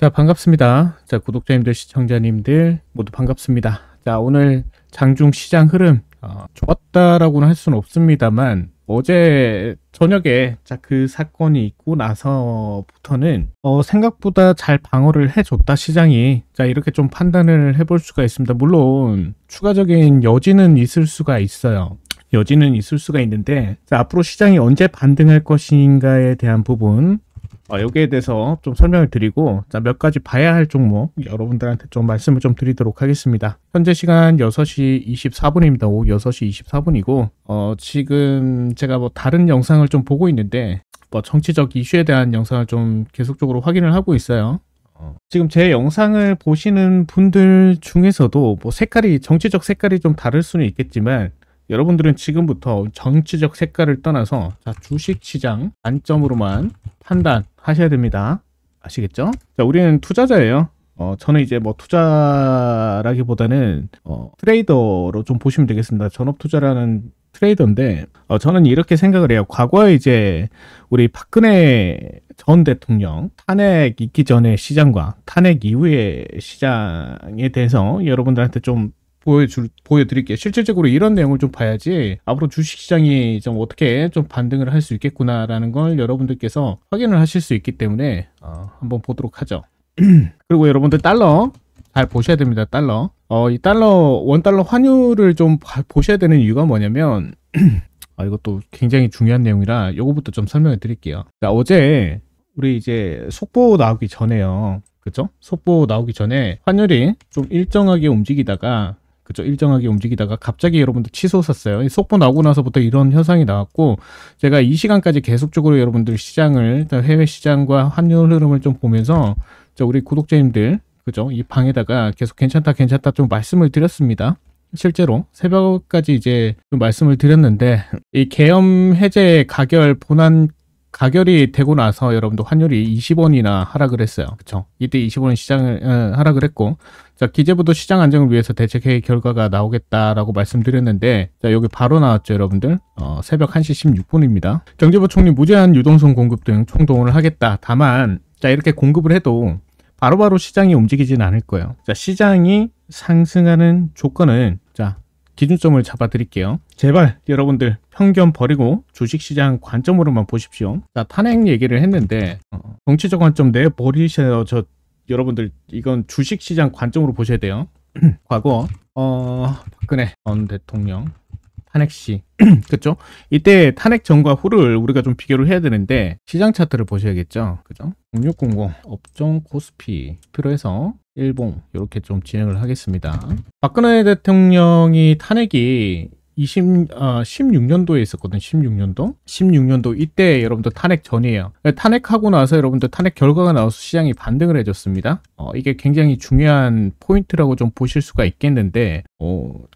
자, 반갑습니다. 자, 구독자님들, 시청자님들 모두 반갑습니다. 자, 오늘 장중 시장 흐름 좋았다라고는 할 수는 없습니다만 어제 저녁에 그 사건이 있고 나서부터는 생각보다 잘 방어를 해줬다 시장이. 자, 이렇게 좀 판단을 해볼 수가 있습니다. 물론 추가적인 여지는 있을 수가 있어요. 여지는 있을 수가 있는데, 자, 앞으로 시장이 언제 반등할 것인가에 대한 부분, 여기에 대해서 좀 설명을 드리고, 자, 몇 가지 봐야 할 종목 여러분들한테 좀 말씀을 좀 드리도록 하겠습니다. 현재 시간 6시 24분입니다. 오후 6시 24분이고, 지금 제가 뭐 다른 영상을 좀 보고 있는데, 정치적 이슈에 대한 영상을 좀 계속적으로 확인을 하고 있어요. 지금 제 영상을 보시는 분들 중에서도 뭐 정치적 색깔이 좀 다를 수는 있겠지만, 여러분들은 지금부터 정치적 색깔을 떠나서, 자, 주식시장 관점으로만 판단하셔야 됩니다. 아시겠죠? 자, 우리는 투자자예요. 저는 이제 뭐 투자라기보다는 트레이더로 좀 보시면 되겠습니다. 전업투자라는 트레이더인데, 저는 이렇게 생각을 해요. 과거에 이제 우리 박근혜 전 대통령 탄핵 있기 전의 시장과 탄핵 이후의 시장에 대해서 여러분들한테 좀 보여드릴게요. 실질적으로 이런 내용을 좀 봐야지 앞으로 주식시장이 좀 어떻게 좀 반등을 할 수 있겠구나라는 걸 여러분들께서 확인을 하실 수 있기 때문에 한번 보도록 하죠. 그리고 여러분들 달러 잘 보셔야 됩니다. 달러. 이 원달러 환율을 좀 보셔야 되는 이유가 뭐냐면, 이것도 굉장히 중요한 내용이라 요거부터 좀 설명을 드릴게요. 자, 어제 우리 이제 속보 나오기 전에요. 그죠? 속보 나오기 전에 환율이 좀 일정하게 움직이다가 갑자기 여러분들 치솟았어요. 이 속보 나오고 나서부터 이런 현상이 나왔고, 제가 이 시간까지 계속적으로 여러분들 시장을, 해외 시장과 환율 흐름을 좀 보면서, 우리 구독자님들, 그죠? 이 방에다가 계속 괜찮다 좀 말씀을 드렸습니다. 실제로 새벽까지 이제 좀 말씀을 드렸는데, 이 계엄 해제 가결이 되고 나서 여러분들 환율이 20원이나 하락을 했어요. 그쵸? 이때 20원 시장을 하락을 했고, 자, 기재부도 시장 안정을 위해서 대책회의 결과가 나오겠다라고 말씀드렸는데, 자, 여기 바로 나왔죠, 여러분들. 새벽 1시 16분입니다. 정재부 총리 무제한 유동성 공급 등 총동원을 하겠다. 다만, 자, 이렇게 공급을 해도 바로바로 시장이 움직이지는 않을 거예요. 자, 시장이 상승하는 조건은, 자, 기준점을 잡아 드릴게요. 제발 여러분들 편견 버리고 주식시장 관점으로만 보십시오. 자, 탄핵 얘기를 했는데 정치적 관점 내버리셔요. 여러분들 이건 주식시장 관점으로 보셔야 돼요. 과거 박근혜 전 대통령 탄핵 시 그죠? 이때 탄핵 전과 후를 우리가 좀 비교를 해야 되는데, 시장 차트를 보셔야겠죠. 그죠? 0600 업종 코스피 필요해서 일봉 이렇게 좀 진행을 하겠습니다. 박근혜 대통령이 탄핵이 16년도에 있었거든. 16년도 이때 여러분들 탄핵 전이에요. 탄핵하고 나서 여러분들 탄핵 결과가 나와서 시장이 반등을 해줬습니다. 이게 굉장히 중요한 포인트라고 좀 보실 수가 있겠는데,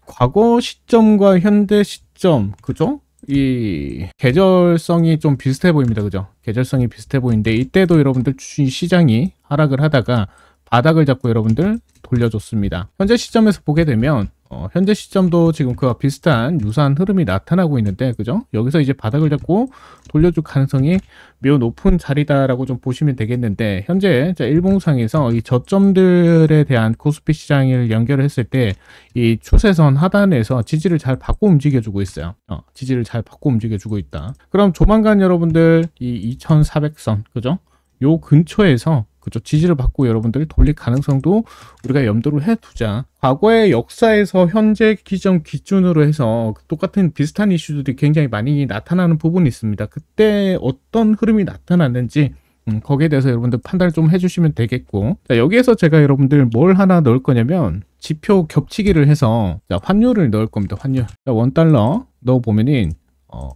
과거 시점과 현대 시점, 그죠? 이 계절성이 좀 비슷해 보입니다. 그죠? 계절성이 비슷해 보이는데, 이때도 여러분들 시장이 하락을 하다가 바닥을 잡고 여러분들 돌려줬습니다. 현재 시점에서 보게 되면 현재 시점도 지금 그와 비슷한 유사한 흐름이 나타나고 있는데, 그죠? 여기서 이제 바닥을 잡고 돌려줄 가능성이 매우 높은 자리다라고 좀 보시면 되겠는데, 현재 일봉상에서 이 저점들에 대한 코스피 시장을 연결을 했을 때 이 추세선 하단에서 지지를 잘 받고 움직여주고 있어요. 지지를 잘 받고 움직여주고 있다. 그럼 조만간 여러분들 이 2400선, 그죠? 요 근처에서, 그죠, 지지를 받고 여러분들이 돌릴 가능성도 우리가 염두를 해두자. 과거의 역사에서 현재 기준으로 해서 똑같은 비슷한 이슈들이 굉장히 많이 나타나는 부분이 있습니다. 그때 어떤 흐름이 나타났는지 거기에 대해서 여러분들 판단을 좀 해주시면 되겠고, 자, 여기에서 제가 여러분들 뭘 하나 넣을 거냐면, 지표 겹치기를 해서, 자, 환율을 넣을 겁니다. 환율. 자, 원달러 넣어보면은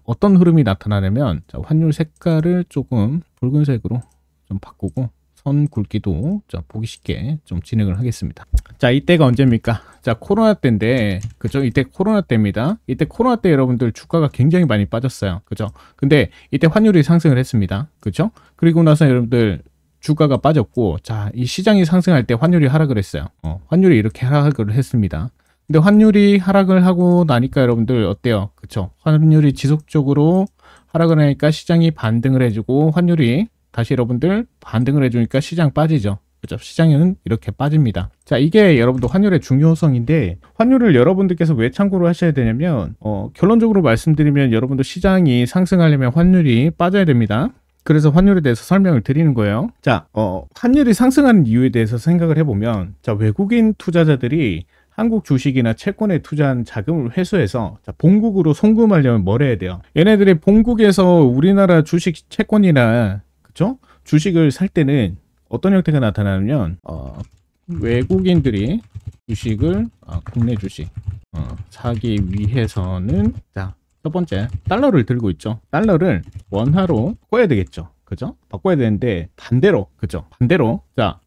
어떤 흐름이 나타나냐면, 자, 환율 색깔을 조금 붉은색으로 좀 바꾸고 선 굵기도 보기 쉽게 좀 진행을 하겠습니다. 자, 이때가 언제입니까? 자, 코로나 때인데, 그죠? 이때 코로나 때입니다. 이때 코로나 때 여러분들 주가가 굉장히 많이 빠졌어요. 그죠? 근데 이때 환율이 상승을 했습니다. 그죠? 그리고 나서 여러분들 주가가 빠졌고, 자, 이 시장이 상승할 때 환율이 하락을 했어요. 환율이 이렇게 하락을 했습니다. 근데 환율이 하락을 하고 나니까 여러분들 어때요? 그쵸? 환율이 지속적으로 하락을 하니까 시장이 반등을 해주고, 환율이 다시 여러분들 반등을 해주니까 시장 빠지죠. 그죠? 시장은 이렇게 빠집니다. 자, 이게 여러분들 환율의 중요성인데, 환율을 여러분들께서 왜 참고를 하셔야 되냐면, 결론적으로 말씀드리면 여러분들 시장이 상승하려면 환율이 빠져야 됩니다. 그래서 환율에 대해서 설명을 드리는 거예요. 자, 환율이 상승하는 이유에 대해서 생각을 해보면, 자, 외국인 투자자들이 한국 주식이나 채권에 투자한 자금을 회수해서 자, 본국으로 송금하려면 뭘 해야 돼요? 얘네들이 본국에서 우리나라 주식, 채권이나 그쵸? 주식을 살 때는 어떤 형태가 나타나냐면 외국인들이 주식을 국내 주식 사기 위해서는 자, 첫 번째 달러를 들고 있죠. 달러를 원화로 바꿔야 되겠죠. 그죠? 바꿔야 되는데 반대로 그죠? 반대로 자,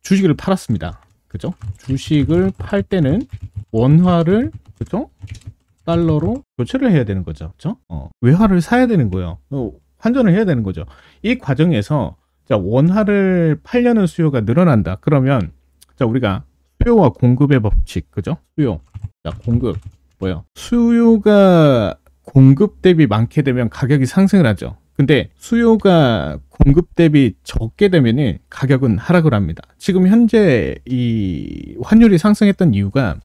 주식을 팔았습니다. 그죠? 주식을 팔 때는 원화를 그죠? 달러로 교체를 해야 되는 거죠. 그죠? 외화를 사야 되는 거예요. 환전을 해야 되는 거죠. 이 과정에서 자, 원화를 팔려는 수요가 늘어난다. 그러면 자, 우리가 수요와 공급의 법칙, 그죠? 수요. 자, 공급. 뭐요? 수요가 공급 대비 많게 되면 가격이 상승을 하죠. 근데 수요가 공급 대비 적게 되면은 가격은 하락을 합니다. 지금 현재 이 환율이 상승했던 이유가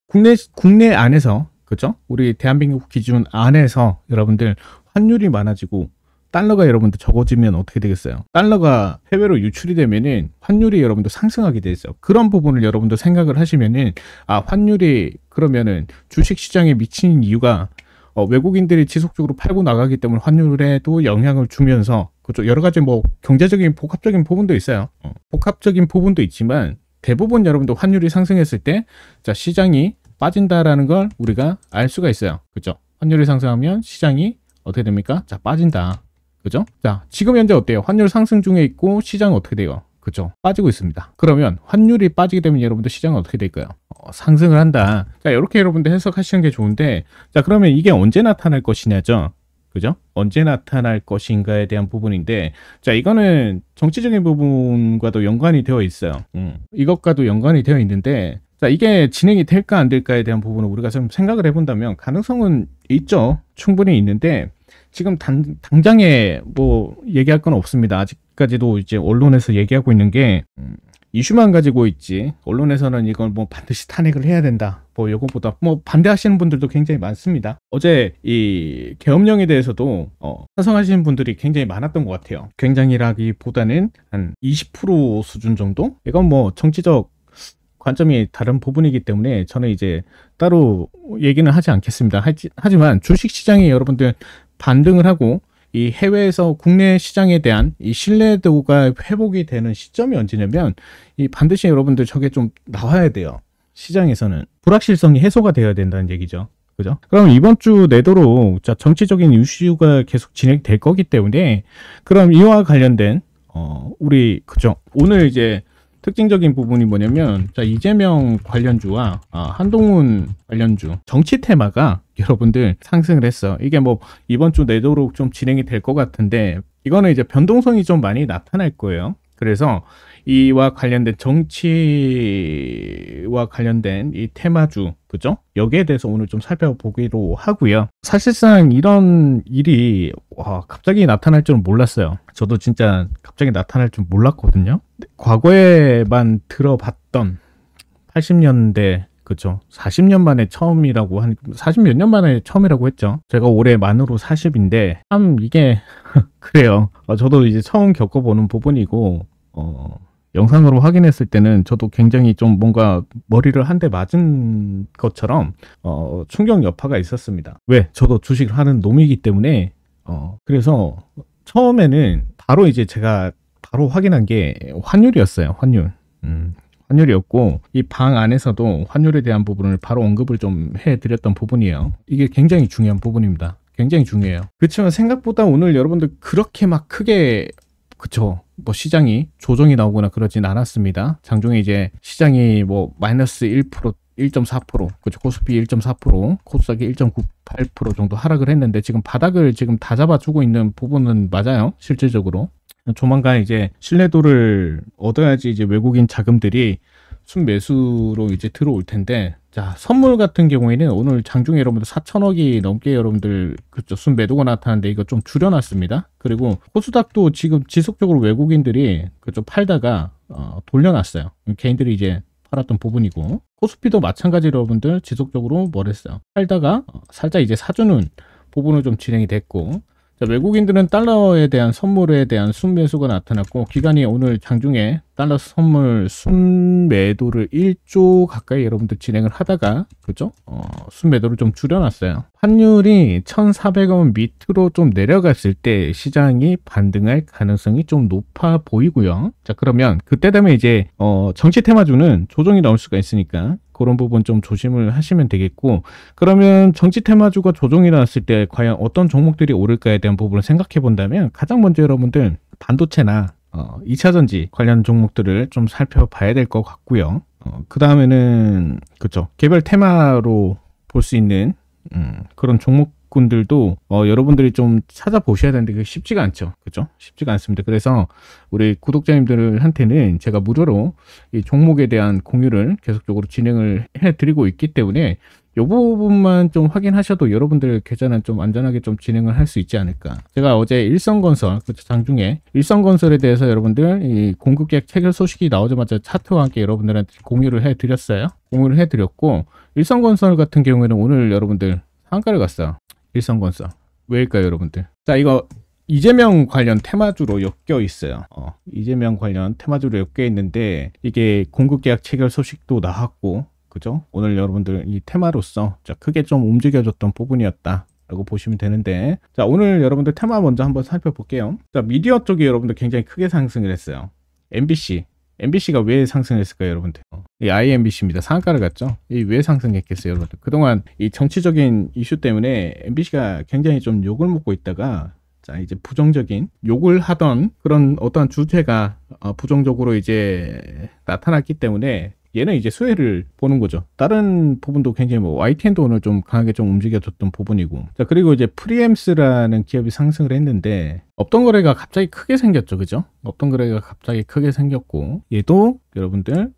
국내 안에서 그죠? 우리 대한민국 기준 안에서 여러분들 환율이 많아지고 달러가 여러분들 적어지면 어떻게 되겠어요? 달러가 해외로 유출이 되면은 환율이 여러분들 상승하게 되죠. 그런 부분을 여러분들 생각을 하시면은 환율이 그러면은 주식 시장에 미치는 이유가 외국인들이 지속적으로 팔고 나가기 때문에 환율에도 영향을 주면서 그죠? 여러 가지 뭐 경제적인 복합적인 부분도 있어요. 복합적인 부분도 있지만 대부분 여러분들 환율이 상승했을 때 자, 시장이 빠진다라는 걸 우리가 알 수가 있어요. 그죠? 환율이 상승하면 시장이 어떻게 됩니까? 자, 빠진다. 그죠? 자, 지금 현재 어때요? 환율 상승 중에 있고 시장은 어떻게 돼요? 그죠? 빠지고 있습니다. 그러면 환율이 빠지게 되면 여러분들 시장은 어떻게 될까요? 상승을 한다. 자, 이렇게 여러분들 해석하시는 게 좋은데, 자, 그러면 이게 언제 나타날 것이냐죠? 그죠? 언제 나타날 것인가에 대한 부분인데, 자, 이거는 정치적인 부분과도 연관이 되어 있어요. 이것과도 연관이 되어 있는데, 자, 이게 진행이 될까 안 될까에 대한 부분을 우리가 좀 생각을 해본다면 가능성은 있죠. 충분히 있는데, 지금 당장에 뭐 얘기할 건 없습니다. 아직까지도 이제 언론에서 얘기하고 있는 게 이슈만 가지고 있지. 언론에서는 이걸 뭐 반드시 탄핵을 해야 된다. 뭐 요거보다 뭐 반대하시는 분들도 굉장히 많습니다. 어제 이 계엄령에 대해서도 찬성하시는 분들이 굉장히 많았던 것 같아요. 굉장히라기보다는 한 20% 수준 정도? 이건 뭐 정치적 관점이 다른 부분이기 때문에 저는 이제 따로 얘기는 하지 않겠습니다. 하지만 주식시장이 여러분들 반등을 하고 이 해외에서 국내 시장에 대한 이 신뢰도가 회복이 되는 시점이 언제냐면 이 반드시 여러분들 저게 좀 나와야 돼요. 시장에서는 불확실성이 해소가 되어야 된다는 얘기죠. 그죠? 그럼 이번 주 내도록 자, 정치적인 이슈가 계속 진행될 거기 때문에 그럼 이와 관련된 우리 그죠? 오늘 이제 특징적인 부분이 뭐냐면 자, 이재명 관련주와 한동훈 관련주 정치 테마가 여러분들 상승을 했어. 이게 뭐 이번 주 내도록 좀 진행이 될 것 같은데 이거는 이제 변동성이 좀 많이 나타날 거예요. 그래서 이와 관련된 정치와 관련된 이 테마주 그죠? 여기에 대해서 오늘 좀 살펴보기로 하고요. 사실상 이런 일이 갑자기 나타날 줄은 몰랐어요. 저도 진짜 갑자기 나타날 줄 몰랐거든요. 과거에만 들어봤던 80년대 그죠? 40년 만에 처음이라고 40몇 년 만에 처음이라고 했죠. 제가 올해 만으로 40인데 참 이게 그래요. 저도 이제 처음 겪어보는 부분이고 영상으로 확인했을 때는 저도 굉장히 좀 뭔가 머리를 한 대 맞은 것처럼 충격 여파가 있었습니다. 왜? 저도 주식을 하는 놈이기 때문에 그래서 처음에는 바로 이제 제가 바로 확인한 게 환율이었어요. 환율이었고 이 방 안에서도 환율에 대한 부분을 바로 언급을 좀 해드렸던 부분이에요. 이게 굉장히 중요한 부분입니다. 굉장히 중요해요. 그렇지만 생각보다 오늘 여러분들 그렇게 막 크게 그쵸. 뭐 시장이 조정이 나오거나 그러진 않았습니다. 장중에 이제 시장이 뭐 마이너스 1%, 1.4%, 그쵸. 코스피 1.4%, 코스닥이 1.98% 정도 하락을 했는데 지금 바닥을 지금 다 잡아주고 있는 부분은 맞아요. 실질적으로. 조만간 이제 신뢰도를 얻어야지 이제 외국인 자금들이 순매수로 이제 들어올 텐데, 자, 선물 같은 경우에는 오늘 장중에 여러분들 4천억이 넘게 여러분들 그쪽 순매도가 나타났는데 이거 좀 줄여놨습니다. 그리고 코스닥도 지금 지속적으로 외국인들이 그쪽 팔다가 돌려놨어요. 개인들이 이제 팔았던 부분이고, 코스피도 마찬가지로 여러분들 지속적으로 뭘 했어요. 팔다가 살짝 이제 사주는 부분은 좀 진행이 됐고, 자, 외국인들은 달러에 대한 선물에 대한 순매수가 나타났고, 기관이 오늘 장중에 달러 선물 순매도를 1조 가까이 여러분들 진행을 하다가, 그죠? 순매도를 좀 줄여놨어요. 환율이 1,400원 밑으로 좀 내려갔을 때 시장이 반등할 가능성이 좀 높아 보이고요. 자, 그러면 그때 되면 이제 정치 테마주는 조정이 나올 수가 있으니까 그런 부분 좀 조심을 하시면 되겠고, 그러면 정치 테마주가 조정이 나왔을 때 과연 어떤 종목들이 오를까에 대한 부분을 생각해 본다면, 가장 먼저 여러분들 반도체나 2차전지 관련 종목들을 좀 살펴봐야 될 것 같고요. 그 다음에는 그쵸, 개별 테마로 볼 수 있는 그런 종목군들도 여러분들이 좀 찾아보셔야 되는데 그게 쉽지가 않죠. 그죠? 쉽지가 않습니다. 그래서 우리 구독자님들한테는 제가 무료로 이 종목에 대한 공유를 계속적으로 진행을 해드리고 있기 때문에 이 부분만 좀 확인하셔도 여러분들 계좌는 좀 안전하게 좀 진행을 할 수 있지 않을까. 제가 어제 일성건설, 그쵸, 장중에 일성건설에 대해서 여러분들 이 공급계약 체결 소식이 나오자마자 차트와 함께 여러분들한테 공유를 해드렸어요. 공유를 해드렸고, 일성건설 같은 경우에는 오늘 여러분들 상한가를 갔어요. 일성건설. 왜일까요, 여러분들? 자, 이거 이재명 관련 테마주로 엮여 있어요. 이재명 관련 테마주로 엮여 있는데 이게 공급계약 체결 소식도 나왔고, 그죠? 오늘 여러분들 이 테마로서 자, 크게 좀 움직여줬던 부분이었다 라고 보시면 되는데, 자, 오늘 여러분들 테마 먼저 한번 살펴볼게요. 자, 미디어 쪽이 여러분들 굉장히 크게 상승을 했어요. MBC가 왜 상승했을까요, 여러분들? 이 IMBC입니다. 상한가를 갔죠. 이 왜 상승했겠어요, 여러분들? 그동안 이 정치적인 이슈 때문에 MBC가 굉장히 좀 욕을 먹고 있다가, 자, 이제 부정적인 욕을 하던 그런 어떠한 주체가 부정적으로 이제 나타났기 때문에 얘는 이제 수혜를 보는 거죠. 다른 부분도 굉장히 뭐 YTN도 오늘 좀 강하게 좀 움직여줬던 부분이고, 자, 그리고 이제 프리엠스라는 기업이 상승을 했는데 없던 거래가 갑자기 크게 생겼죠, 그죠? 없던 거래가 갑자기 크게 생겼고, 얘도 여러분들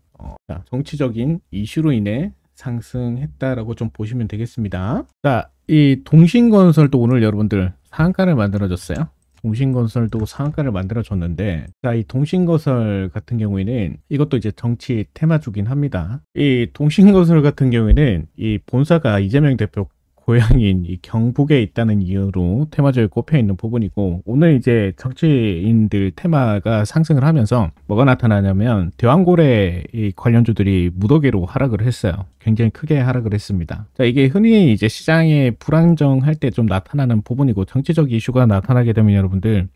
자, 정치적인 이슈로 인해 상승했다라고 좀 보시면 되겠습니다. 자, 이 동신건설도 오늘 여러분들 상한가를 만들어줬어요. 동신건설도 상한가를 만들어줬는데, 자, 이 동신건설 같은 경우에는 이것도 이제 정치 테마주긴 합니다. 이 동신건설 같은 경우에는 이 본사가 이재명 대표 고향인 이 경북에 있다는 이유로 테마주에 꼽혀 있는 부분이고, 오늘 이제 정치인들 테마가 상승을 하면서 뭐가 나타나냐면 대왕고래 이 관련주들이 무더기로 하락을 했어요. 굉장히 크게 하락을 했습니다. 자, 이게 흔히 이제 시장에 불안정할 때 좀 나타나는 부분이고, 정치적 이슈가 나타나게 되면 여러분들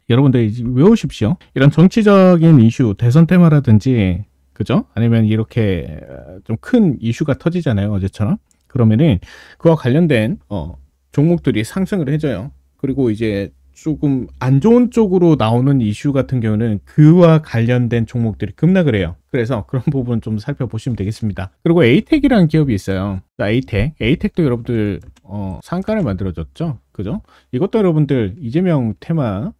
외우십시오. 이런 정치적인 이슈, 대선 테마라든지, 그죠? 아니면 이렇게 좀 큰 이슈가 터지잖아요, 어제처럼. 그러면은 그와 관련된 종목들이 상승을 해줘요. 그리고 이제 조금 안 좋은 쪽으로 나오는 이슈 같은 경우는 그와 관련된 종목들이 급락을 해요. 그래서 그런 부분 좀 살펴보시면 되겠습니다. 그리고 에이텍이라는 기업이 있어요. 에이텍도 여러분들 상한가를 만들어줬죠, 그죠? 이것도 여러분들 이재명 테마로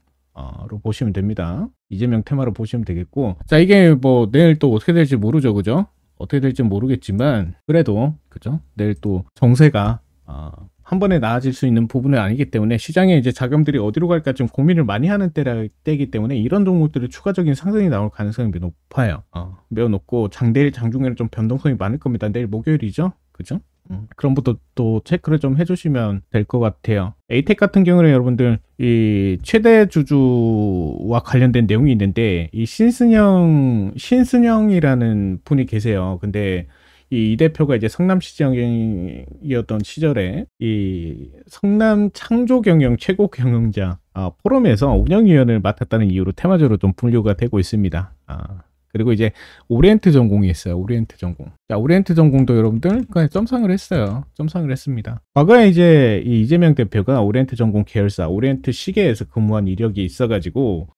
보시면 됩니다. 이재명 테마로 보시면 되겠고, 자, 이게 뭐 내일 또 어떻게 될지 모르죠, 그죠? 어떻게 될지 모르겠지만 그래도 그죠? 내일 또 정세가 한 번에 나아질 수 있는 부분은 아니기 때문에 시장에 이제 자금들이 어디로 갈까 좀 고민을 많이 하는 때이기 때문에 이런 종목들이 추가적인 상승이 나올 가능성이 매우 높아요. 매우 높고 장중에는 좀 변동성이 많을 겁니다. 내일 목요일이죠, 그죠? 그런 것도 또 체크를 좀 해주시면 될 것 같아요. 에이텍 같은 경우는 여러분들 이 최대 주주와 관련된 내용이 있는데, 이 신승영이라는 분이 계세요. 근데 이 대표가 이제 성남시장이었던 시절에 이 성남 창조경영 최고 경영자 포럼에서 운영위원을 맡았다는 이유로 테마주로 좀 분류가 되고 있습니다. 그리고 이제 오리엔트 전공이 있어요. 오리엔트 전공. 자, 오리엔트 전공도 여러분들 그냥 점상을 했어요. 점상을 했습니다. 과거에 이제 이 이재명 대표가 오리엔트 전공 계열사 오리엔트 시계에서 근무한 이력이 있어가지고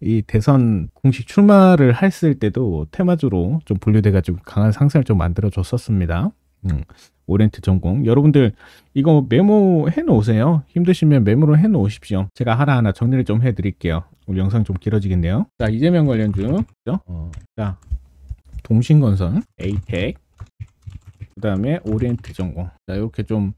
이 대선 공식 출마를 했을 때도 테마주로 좀 분류돼가지고 강한 상승을 좀 만들어줬었습니다. 오리엔트 전공. 여러분들 이거 메모해 놓으세요. 힘드시면 메모를 해 놓으십시오. 제가 하나하나 정리를 좀 해드릴게요. 우리 영상 좀 길어지겠네요. 자, 이재명 관련주. 자, 동신건설, 에이텍, 그 다음에 오리엔트전공. 자, 이렇게 좀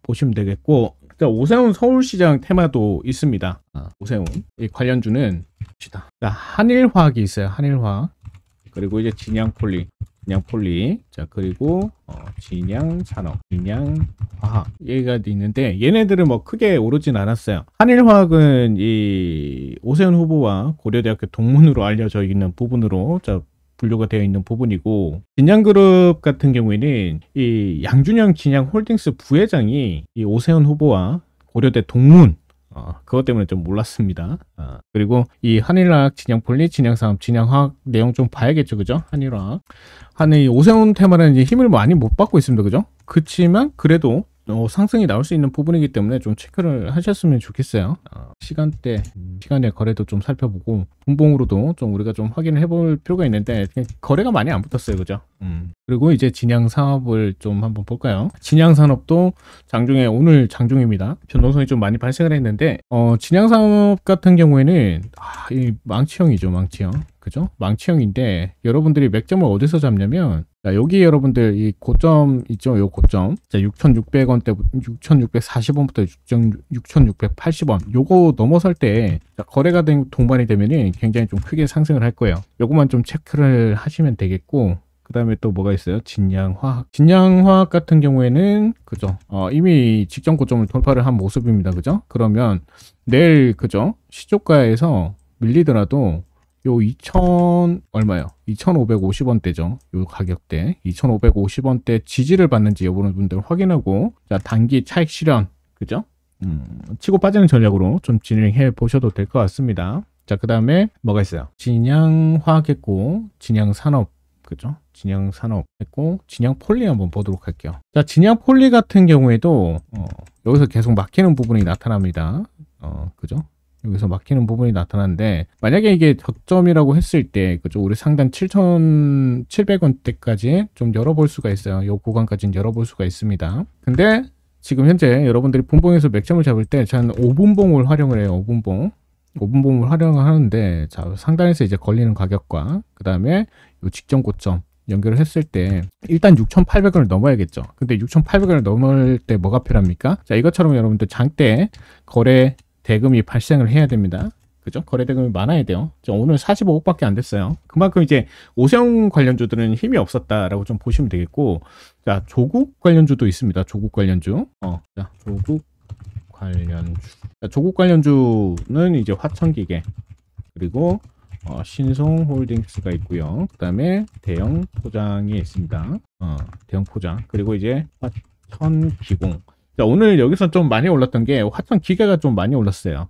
보시면 되겠고, 자, 오세훈 서울시장 테마도 있습니다. 오세훈 이 관련주는 봅시다. 자, 한일화학이 있어요. 한일화학. 그리고 이제 진양폴리, 자, 그리고 진양산업, 진양화학 얘가 있는데, 얘네들은 뭐 크게 오르진 않았어요. 한일화학은 이 오세훈 후보와 고려대학교 동문으로 알려져 있는 부분으로 분류가 되어 있는 부분이고, 진양그룹 같은 경우에는 이 양준영 진양홀딩스 부회장이 이 오세훈 후보와 고려대 동문, 그것 때문에 좀 몰랐습니다. 그리고 이 한일화학, 진양폴리, 진양산업, 진양화학 내용 좀 봐야겠죠, 그죠? 한일화학. 오세훈 테마는 이제 힘을 많이 못 받고 있습니다, 그죠? 그렇지만 그래도 상승이 나올 수 있는 부분이기 때문에 좀 체크를 하셨으면 좋겠어요. 시간대 거래도 좀 살펴보고, 분봉으로도 좀 우리가 좀 확인을 해볼 필요가 있는데, 그냥 거래가 많이 안 붙었어요, 그죠? 그리고 이제 진양산업을 좀 한번 볼까요? 진양산업도 장중에, 오늘 장중입니다. 변동성이 좀 많이 발생을 했는데, 진양산업 같은 경우에는 이 망치형이죠, 망치형. 그죠? 망치형인데, 여러분들이 맥점을 어디서 잡냐면, 자, 여기 여러분들 이 고점 있죠? 요 고점. 자, 6,600원대, 6,640원부터 6,680원. 요거 넘어설 때, 자, 거래가 동반이 되면은 굉장히 좀 크게 상승을 할 거예요. 요거만 좀 체크를 하시면 되겠고, 그 다음에 또 뭐가 있어요? 진양화학. 진양화학 같은 경우에는, 그죠? 이미 직전 고점을 돌파를 한 모습입니다. 그죠? 그러면 내일, 그죠? 시초가에서 밀리더라도 요 2,000 얼마요? 2,550원대죠. 요 가격대 2,550원대 지지를 받는지 여러분들 확인하고, 자, 단기 차익 실현, 그죠? 치고 빠지는 전략으로 좀 진행해 보셔도 될 것 같습니다. 자, 그 다음에 뭐가 있어요? 진양화학 했고, 진양산업, 그죠? 진양산업 했고, 진양폴리 한번 보도록 할게요. 자, 진양폴리 같은 경우에도 여기서 계속 막히는 부분이 나타납니다. 그죠? 여기서 막히는 부분이 나타나는데, 만약에 이게 저점이라고 했을 때, 그죠? 우리 상단 7,700원대까지 좀 열어볼 수가 있어요. 이 구간까지는 열어볼 수가 있습니다. 근데 지금 현재 여러분들이 분봉에서 맥점을 잡을 때 저는 5분봉을 활용을 해요. 5분봉을 활용을 하는데, 자, 상단에서 이제 걸리는 가격과 그 다음에 이 직전 고점 연결을 했을 때 일단 6,800원을 넘어야겠죠. 근데 6,800원을 넘을 때 뭐가 필요합니까? 자, 이것처럼 여러분들 장대 거래 대금이 발생을 해야 됩니다. 그죠? 거래 대금이 많아야 돼요. 오늘 45억밖에 안 됐어요. 그만큼 이제 오세훈 관련주들은 힘이 없었다라고 좀 보시면 되겠고, 자, 조국 관련주도 있습니다. 조국 관련주. 자, 조국 관련주. 자, 조국 관련주는 이제 화천기계, 그리고 신송홀딩스가 있고요. 그 다음에 대형 포장이 있습니다. 대형 포장. 그리고 이제 화천기공. 자, 오늘 여기서 좀 많이 올랐던 게 화천기계가 좀 많이 올랐어요.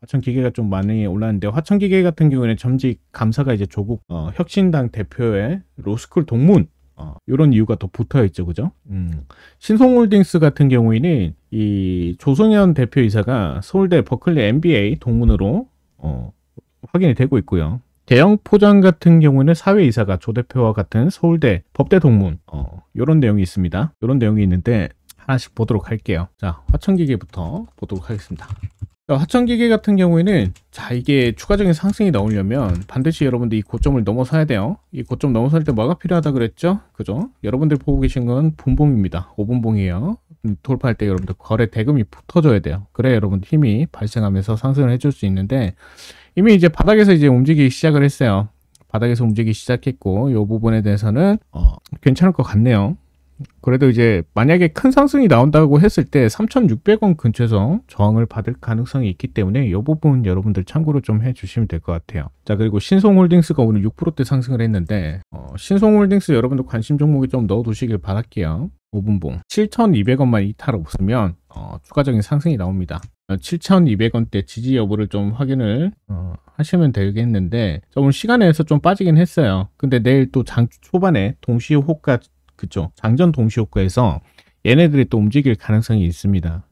화천기계가 좀 많이 올랐는데, 화천기계 같은 경우에는 전직 감사가 이제 조국 혁신당 대표의 로스쿨 동문, 이런 이유가 더 붙어 있죠, 그죠? 신송홀딩스 같은 경우에는 이 조성현 대표이사가 서울대 버클리 MBA 동문으로 확인이 되고 있고요. 대형 포장 같은 경우는 사회이사가 조 대표와 같은 서울대 법대 동문, 이런 내용이 있습니다. 이런 내용이 있는데 하나씩 보도록 할게요. 자, 화천기계부터 보도록 하겠습니다. 자, 화천기계 같은 경우에는, 자, 이게 추가적인 상승이 나오려면 반드시 여러분들 이 고점을 넘어서야 돼요. 이 고점 넘어설 때 뭐가 필요하다 그랬죠? 그죠? 여러분들 보고 계신 건 분봉입니다. 5분봉이에요. 돌파할 때 여러분들 거래 대금이 붙어줘야 돼요. 그래야 여러분들 힘이 발생하면서 상승을 해줄 수 있는데, 이미 이제 바닥에서 이제 움직이기 시작을 했어요. 바닥에서 움직이기 시작했고, 이 부분에 대해서는 괜찮을 것 같네요. 그래도 이제 만약에 큰 상승이 나온다고 했을 때 3,600원 근처에서 저항을 받을 가능성이 있기 때문에 이 부분 여러분들 참고로 좀 해주시면 될 것 같아요. 자, 그리고 신송홀딩스가 오늘 6%대 상승을 했는데, 신송홀딩스 여러분들 관심 종목에 좀 넣어두시길 바랄게요. 5분봉 7,200원만 이탈 없으면 추가적인 상승이 나옵니다. 7,200원대 지지 여부를 좀 확인을 하시면 되겠는데, 오늘 시간에서 좀 빠지긴 했어요. 근데 내일 또 장 초반에 동시 호가, 그쵸, 장전 동시 효과에서 얘네들이 또 움직일 가능성이 있습니다.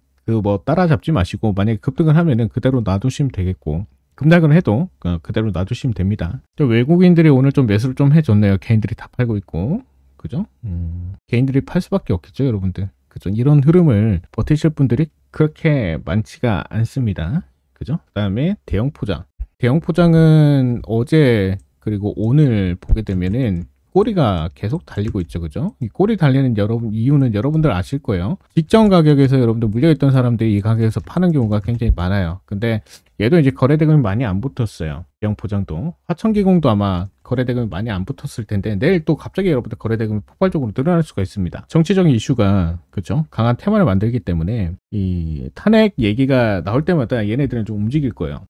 따라잡지 마시고, 만약에 급등을 하면은 그대로 놔두시면 되겠고, 급락을 해도 그대로 놔두시면 됩니다. 외국인들이 오늘 좀 매수를 좀 해줬네요. 개인들이 다 팔고 있고, 그죠? 개인들이 팔 수밖에 없겠죠, 여러분들. 그죠? 이런 흐름을 버티실 분들이 그렇게 많지가 않습니다. 그죠? 그 다음에 대형 포장. 대형 포장은 어제 그리고 오늘 보게 되면은 꼬리가 계속 달리고 있죠. 그죠? 이 꼬리 달리는 이유는 여러분들 아실 거예요. 직전 가격에서 여러분들 물려있던 사람들이 이 가격에서 파는 경우가 굉장히 많아요. 근데 얘도 이제 거래대금이 많이 안 붙었어요. 대형 포장도. 화천기공도 아마 거래대금이 많이 안 붙었을 텐데 내일 또 갑자기 여러분들 거래대금이 폭발적으로 늘어날 수가 있습니다. 정치적인 이슈가 그죠? 강한 테마를 만들기 때문에 이 탄핵 얘기가 나올 때마다 얘네들은 좀 움직일 거예요.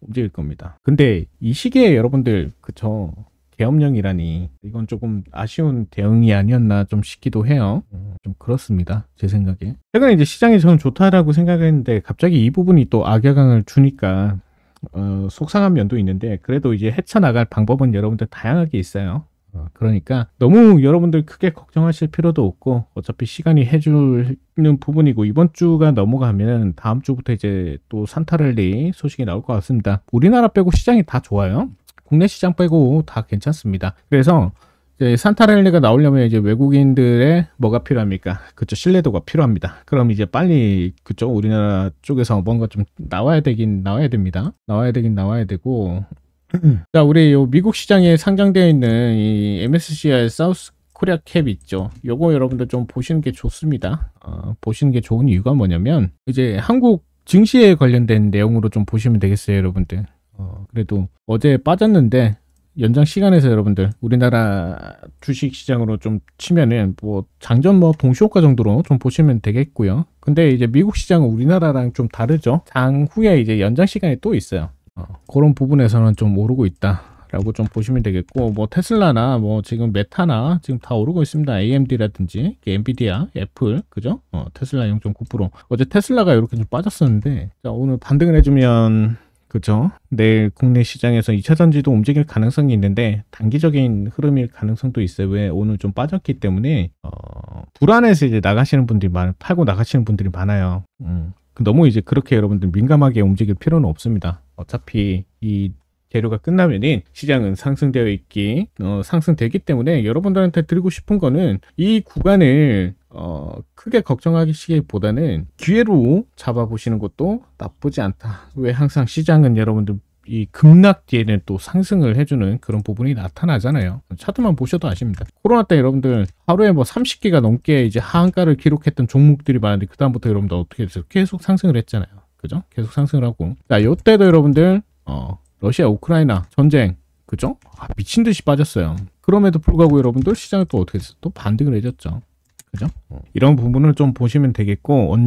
움직일 겁니다. 근데 이 시기에 여러분들 그쵸? 계엄령이라니 이건 조금 아쉬운 대응이 아니었나 좀 싶기도 해요. 좀 그렇습니다. 제 생각에. 최근에 이제 시장이 저는 좋다라고 생각했는데 갑자기 이 부분이 또 악영향을 주니까 속상한 면도 있는데 그래도 이제 헤쳐나갈 방법은 여러분들 다양하게 있어요. 그러니까 너무 여러분들 크게 걱정하실 필요도 없고 어차피 시간이 해주는 부분이고 이번 주가 넘어가면 다음 주부터 이제 또 산타랠리 소식이 나올 것 같습니다. 우리나라 빼고 시장이 다 좋아요. 국내 시장 빼고 다 괜찮습니다. 그래서 이제 산타랠리가 나오려면 이제 외국인들의 뭐가 필요합니까? 그쵸, 신뢰도가 필요합니다. 그럼 이제 빨리 그쪽 우리나라 쪽에서 뭔가 좀 나와야 됩니다. 나와야 되고 자, 우리 요 미국 시장에 상장되어 있는 이 MSCI 사우스 코리아 캡 있죠. 요거 여러분들 좀 보시는 게 좋습니다. 보시는 게 좋은 이유가 뭐냐면 이제 한국 증시에 관련된 내용으로 좀 보시면 되겠어요, 여러분들. 그래도 어제 빠졌는데 연장 시간에서 여러분들 우리나라 주식 시장으로 좀 치면은 뭐 장전 뭐 동시효과 정도로 좀 보시면 되겠고요. 근데 이제 미국 시장은 우리나라랑 좀 다르죠. 장후에 이제 연장 시간이 또 있어요. 그런 부분에서는 좀 오르고 있다라고 좀 보시면 되겠고, 뭐 테슬라나 뭐 지금 메타나 지금 다 오르고 있습니다. AMD라든지 엔비디아, 애플, 그죠? 테슬라 0.9%. 어제 테슬라가 이렇게 좀 빠졌었는데, 자, 오늘 반등을 해주면 그죠? 내일 국내 시장에서 2차 전지도 움직일 가능성이 있는데 단기적인 흐름일 가능성도 있어요. 왜 오늘 좀 빠졌기 때문에 불안해서 이제 나가시는 분들이 팔고 나가시는 분들이 많아요. 너무 이제 그렇게 여러분들 민감하게 움직일 필요는 없습니다. 어차피 이 재료가 끝나면은 시장은 상승되기 때문에 여러분들한테 드리고 싶은 거는 이 구간을 크게 걱정하시기보다는 기회로 잡아보시는 것도 나쁘지 않다. 왜 항상 시장은 여러분들 이 급락 뒤에는 또 상승을 해주는 그런 부분이 나타나잖아요. 차트만 보셔도 아십니다. 코로나 때 여러분들 하루에 뭐 30개가 넘게 이제 하한가를 기록했던 종목들이 많은데 그다음부터 여러분들 어떻게 됐어요? 계속 상승을 했잖아요. 그죠? 계속 상승을 하고. 자, 요때도 여러분들 러시아 우크라이나 전쟁 그죠? 미친 듯이 빠졌어요. 그럼에도 불구하고 여러분들 시장은 또 어떻게 됐어요? 또 반등을 해줬죠. 그죠? 이런 부분을 좀 보시면 되겠고,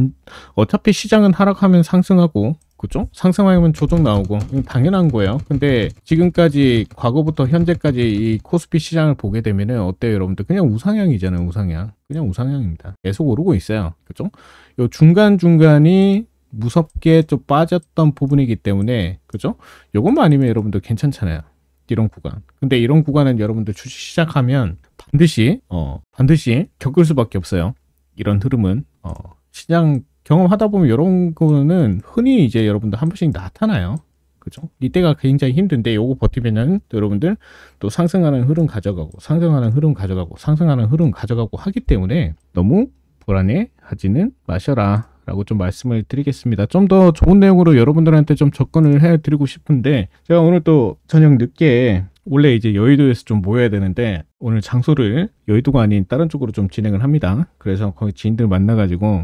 어차피 시장은 하락하면 상승하고, 그죠? 상승하면 조정 나오고, 이건 당연한 거예요. 근데 지금까지, 과거부터 현재까지 이 코스피 시장을 보게 되면은 어때요, 여러분들? 그냥 우상향이잖아요, 우상향. 그냥 우상향입니다. 계속 오르고 있어요. 그죠? 요 중간중간이 무섭게 좀 빠졌던 부분이기 때문에, 그죠? 요것만 아니면 여러분들 괜찮잖아요. 이런 구간. 근데 이런 구간은 여러분들 주식 시작하면 반드시 겪을 수밖에 없어요. 이런 흐름은 시장 경험하다 보면 이런 거는 흔히 이제 여러분들 한 번씩 나타나요. 그죠? 이때가 굉장히 힘든데 요거 버티면은 또 여러분들 또 상승하는 흐름 가져가고 하기 때문에 너무 불안해하지는 마셔라. 라고 좀 말씀을 드리겠습니다. 좀 더 좋은 내용으로 여러분들한테 좀 접근을 해드리고 싶은데 제가 오늘 또 저녁 늦게 원래 이제 여의도에서 좀 모여야 되는데 오늘 장소를 여의도가 아닌 다른 쪽으로 좀 진행을 합니다. 그래서 거기 지인들 만나가지고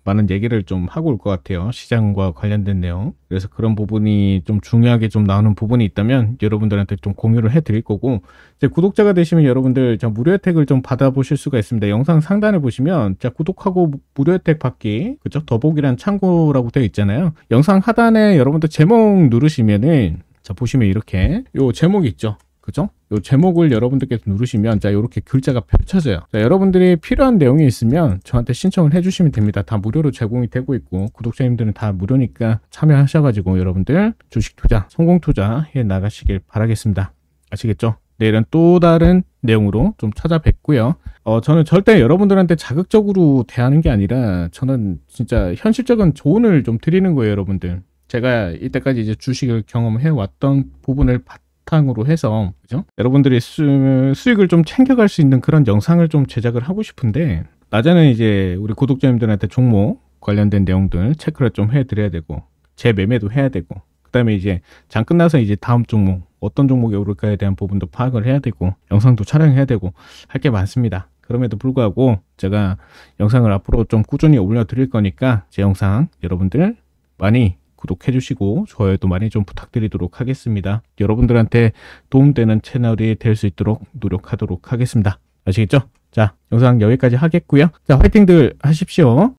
많은 얘기를 좀 하고 올 것 같아요. 시장과 관련된 내용. 그래서 그런 부분이 좀 중요하게 좀 나오는 부분이 있다면 여러분들한테 좀 공유를 해드릴 거고, 이제 구독자가 되시면 여러분들 무료 혜택을 좀 받아보실 수가 있습니다. 영상 상단에 보시면 구독하고 무료 혜택 받기, 그죠? 더보기란 창고라고 되어 있잖아요. 영상 하단에 여러분들 제목 누르시면은 보시면 이렇게 요 제목이 있죠. 그죠? 요 제목을 여러분들께서 누르시면 요렇게 글자가 펼쳐져요. 여러분들이 필요한 내용이 있으면 저한테 신청을 해주시면 됩니다. 다 무료로 제공이 되고 있고 구독자님들은 다 무료니까 참여하셔가지고 여러분들 주식 투자, 성공 투자 해 나가시길 바라겠습니다. 아시겠죠? 내일은 또 다른 내용으로 좀 찾아뵙고요. 저는 절대 여러분들한테 자극적으로 대하는 게 아니라 저는 진짜 현실적인 조언을 좀 드리는 거예요, 여러분들. 제가 이때까지 이제 주식을 경험해 왔던 부분을 바탕으로 해서, 그죠? 여러분들이 수익을 좀 챙겨갈 수 있는 그런 영상을 좀 제작을 하고 싶은데, 낮에는 이제 우리 구독자님들한테 종목 관련된 내용들 체크를 좀 해드려야 되고, 재매매도 해야 되고, 그 다음에 이제 장 끝나서 이제 다음 종목 어떤 종목이 오를까에 대한 부분도 파악을 해야 되고 영상도 촬영해야 되고 할 게 많습니다. 그럼에도 불구하고 제가 영상을 앞으로 좀 꾸준히 올려드릴 거니까 제 영상 여러분들 많이 구독해 주시고 좋아요도 많이 좀 부탁드리도록 하겠습니다. 여러분들한테 도움되는 채널이 될 수 있도록 노력하도록 하겠습니다. 아시겠죠? 자, 영상 여기까지 하겠고요. 자, 화이팅들 하십시오.